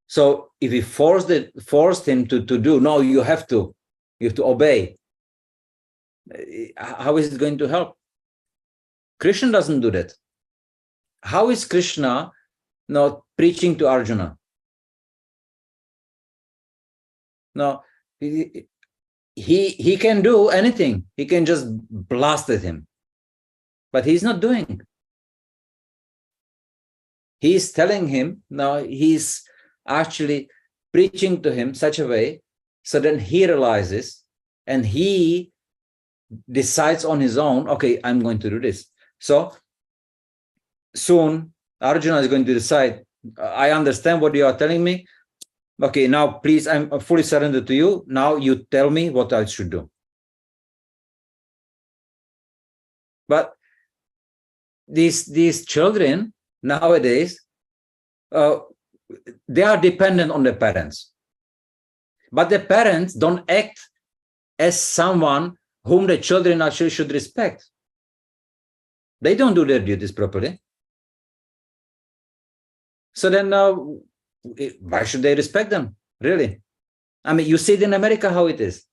So if we forced him to do, no, you have to obey, how is it going to help? Krishna doesn't do that. How is Krishna not preaching to Arjuna? No, he can do anything. He can just blast at him, but he's not doing. He's telling him, he's actually preaching to him such a way so then he realizes and he decides on his own, okay, I'm going to do this. So soon Arjuna is going to decide, I understand what you are telling me. Okay, now please, I'm fully surrendered to you. Now you tell me what I should do. But these children nowadays, they are dependent on the parents. But the parents don't act as someone whom the children actually should respect. They don't do their duties properly. So then why should they respect them, really? I mean, you see it in America how it is.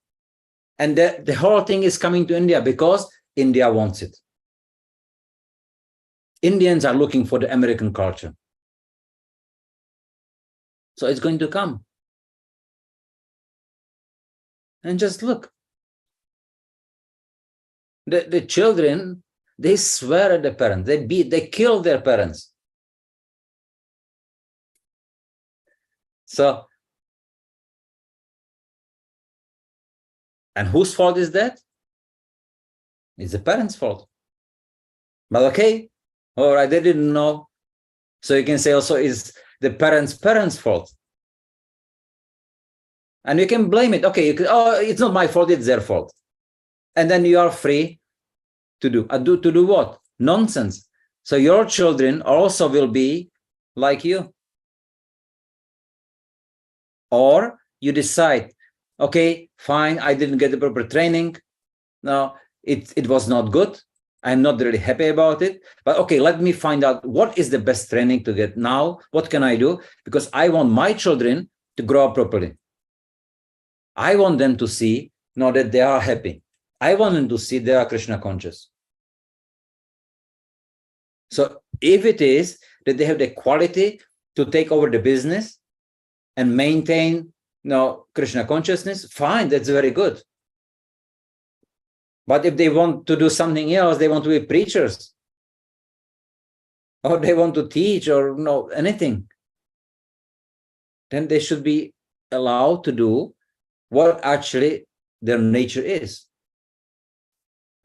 And the whole thing is coming to India because India wants it. Indians are looking for the American culture. So it's going to come. And just look. The children, they swear at the parents. They kill their parents. So, and whose fault is that? It's the parents' fault. But okay, all right, they didn't know. So you can say also it's the parents' fault. And you can blame it. Okay, it's not my fault, it's their fault. And then you are free to do what? Nonsense. So your children also will be like you. Or you decide, okay, fine, I didn't get the proper training. No, it was not good. I'm not really happy about it. But okay, let me find out what is the best training to get now. What can I do? Because I want my children to grow up properly. I want them to see know that they are happy. I want them to see they are Krishna conscious. So if it is that they have the quality to take over the business and maintain Krishna consciousness, fine, that's very good. But if they want to do something else, they want to be preachers, or they want to teach, or anything, then they should be allowed to do what actually their nature is.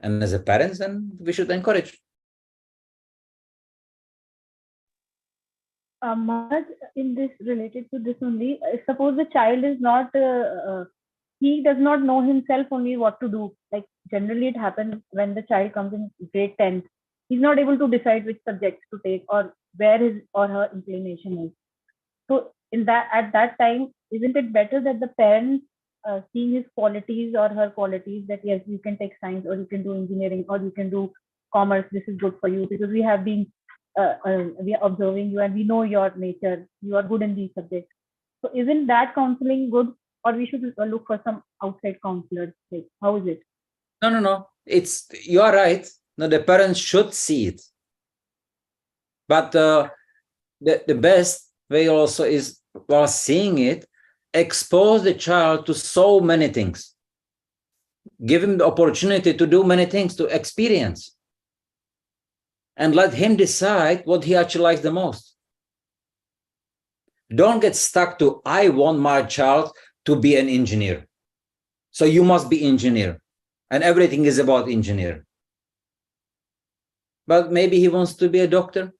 And as a parents, then we should encourage. Maharaj, in this, related to this only, suppose the child is not, he does not know himself only what to do. Like generally it happens when the child comes in grade 10th, he's not able to decide which subjects to take or where his or her inclination is. So at that time, isn't it better that the parents, seeing his qualities or her qualities, that yes, you can take science, or you can do engineering, or you can do commerce, this is good for you, because we have been we are observing you and we know your nature, you are good in these subjects. So isn't that counseling good, or we should look for some outside counselors? Like, how is it? No. You are right. No, the parents should see it. But the best way also is, while seeing it, expose the child to so many things. Give him the opportunity to do many things, to experience. And let him decide what he actually likes the most. Don't get stuck to, I want my child to be an engineer, so you must be engineer, and everything is about engineer. But maybe he wants to be a doctor.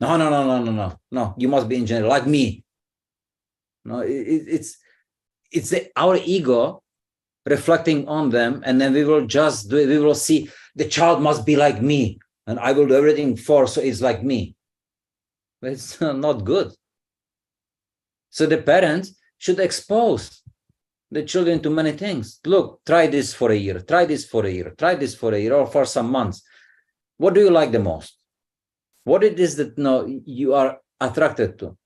No, you must be engineer like me. No, it's our ego reflecting on them, and then we will just do it. We will see the child must be like me, and I will do everything so it's like me. But it's not good. So the parents should expose the children to many things. Look, try this for a year, try this for a year, try this for a year, or for some months. What do you like the most? What it is that you are attracted to?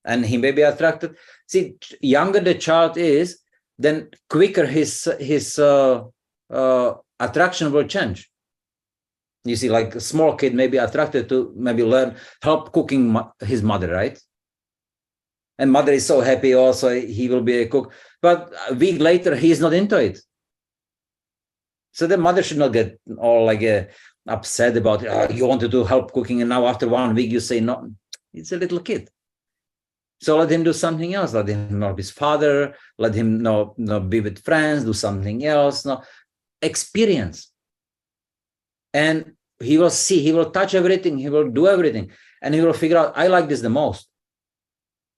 And he may be attracted. See, younger the child is, then quicker his attraction will change. You see, like a small kid may be attracted to maybe help cooking his mother, right? And mother is so happy also, he will be a cook. But a week later, he is not into it. So the mother should not get all upset about it. You wanted to help cooking, and now after 1 week you say no. It's a little kid. So let him do something else. Let him know his father. Let him be with friends. Do something else. Experience. And he will see. He will touch everything. He will do everything, and he will figure out, I like this the most.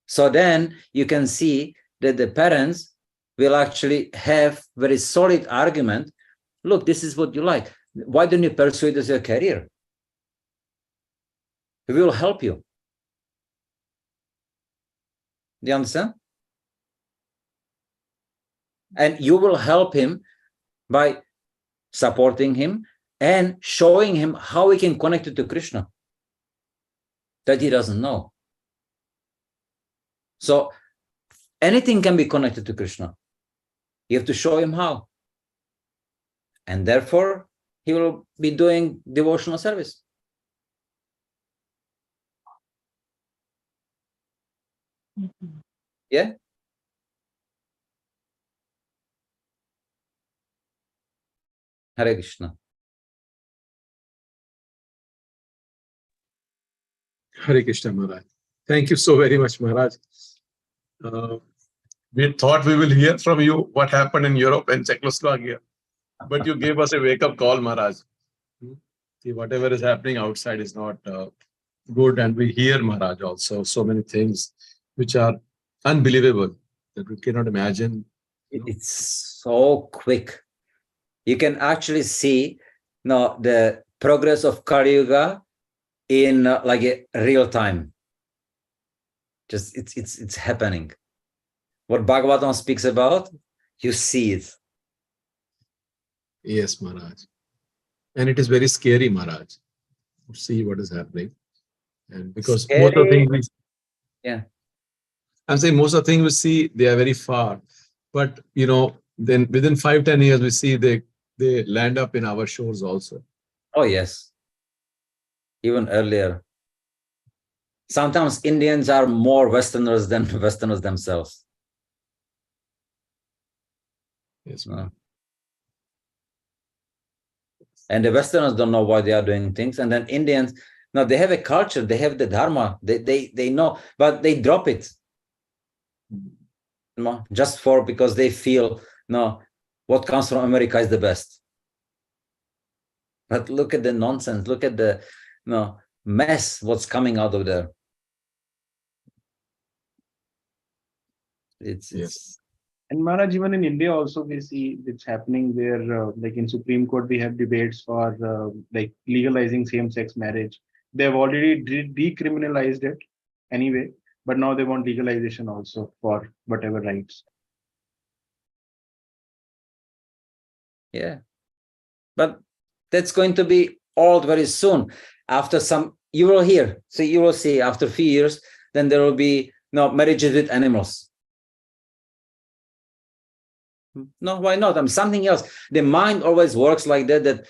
So then you can see that the parents will actually have very solid argument. Look, this is what you like. Why don't you pursue it as your career? We will help you. Do you understand? And you will help him by supporting him and showing him how he can connect it to Krishna that he doesn't know. So anything can be connected to Krishna. You have to show him how. And therefore, he will be doing devotional service. Yeah? Hare Krishna. Hare Krishna, Maharaj. Thank you so very much, Maharaj. We thought we will hear from you what happened in Europe and Czechoslovakia, but you gave us a wake-up call, Maharaj. See, whatever is happening outside is not good, and we hear, Maharaj, also so many things which are unbelievable that we cannot imagine. It's so quick. You can actually see the progress of Kali Yuga in a real time. Just it's happening. What Bhagavatam speaks about, you see it. Yes, Maharaj. And it is very scary, Maharaj, to see what is happening. And because Scary. most of the things Yeah. I'm saying most of the things we see, they are very far. But, then within 5-10 years, we see they land up in our shores also. Oh, yes. Even earlier. Sometimes Indians are more Westerners than Westerners themselves. Yes. No. And the Westerners don't know why they are doing things. And then Indians, no, they have a culture, they have the Dharma, they know, but they drop it. No, just because they feel, no, what comes from America is the best. But look at the nonsense, look at the mess, what's coming out of there. It's And Maharaj, even in India also we see it's happening where like in Supreme Court we have debates for like legalizing same-sex marriage. They have already decriminalized it anyway, but now they want legalization also for whatever rights. yeah. But that's going to be old very soon. After some, you will hear, so you will see after a few years, then there will be marriages with animals. No, why not? I mean, something else. The mind always works like that, that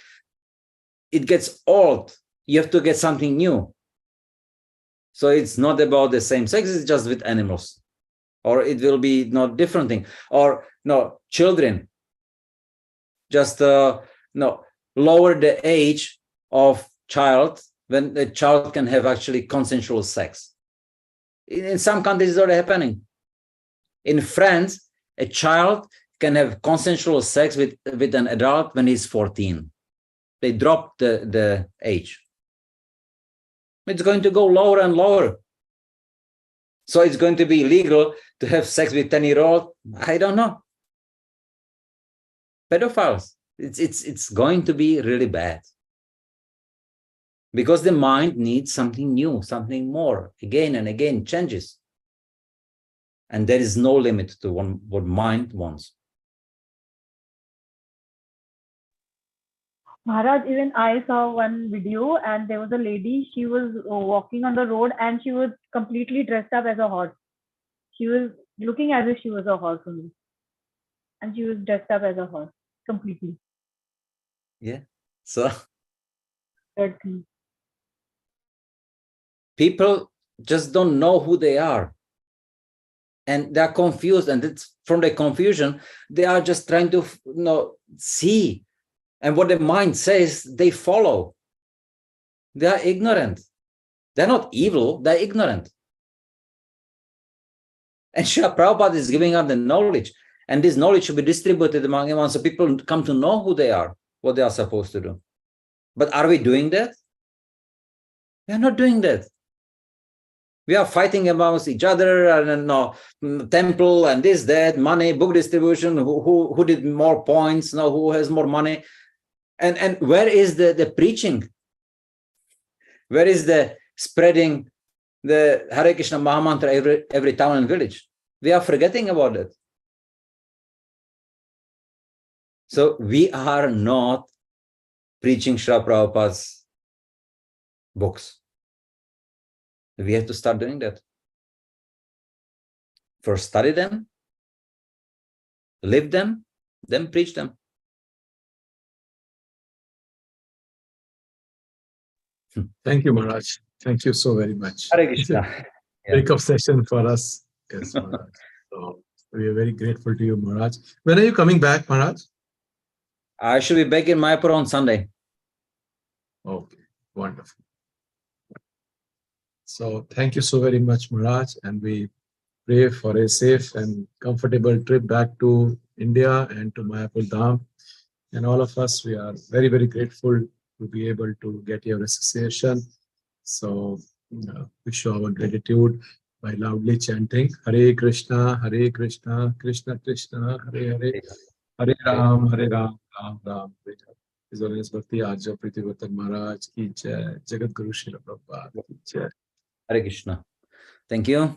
it gets old. You have to get something new. So it's not about the same sex, it's just with animals. Or it will be not different thing. Or no, children. Just lower the age of child when the child can have actually consensual sex. In some countries, it's already happening. In France, a child can have consensual sex with an adult when he's 14. They drop the age. It's going to go lower and lower. So it's going to be legal to have sex with 10-year-old. I don't know. Pedophiles. It's going to be really bad. Because the mind needs something new, something more. Again and again, changes. And there is no limit to what mind wants. Maharaj, even I saw one video and there was a lady, she was walking on the road and she was completely dressed up as a horse. She was looking as if she was a horse only. And she was dressed up as a horse completely. Yeah. So Third thing. people just don't know who they are. And they're confused. And it's from the confusion, they are just trying to see. And what the mind says, they follow. They are ignorant. They're not evil, they're ignorant. And Srila Prabhupada is giving us the knowledge. And this knowledge should be distributed among everyone so people come to know who they are, what they are supposed to do. But are we doing that? We are not doing that. We are fighting amongst each other and temple and this, that, money, book distribution, who did more points, who has more money. And where is the preaching? Where is the spreading the Hare Krishna Mahamantra every town and village? We are forgetting about it. So we are not preaching Srila Prabhupada's books. We have to start doing that. First study them, live them, then preach them. Thank you, Maharaj. Thank you so very much. Hare Krishna. Breakup session for us. Yes, Maharaj. So we are very grateful to you, Maharaj. When are you coming back, Maharaj? I should be back in Mayapur on Sunday. Okay, wonderful. So thank you so very much, Maharaj, and we pray for a safe and comfortable trip back to India and to Mayapur Dham. And all of us, we are very, very grateful to be able to get your association. So we show our gratitude by loudly chanting Hare Krishna, Krishna Krishna, Hare Hare, Hare Ram, Ram Ram, Hare Hare. His Holiness Bhakti Arjava Priti Vardhan Maharaj ki jai, Jagat Guru Srila Prabhupada ki jai. Hare Krishna. Thank you.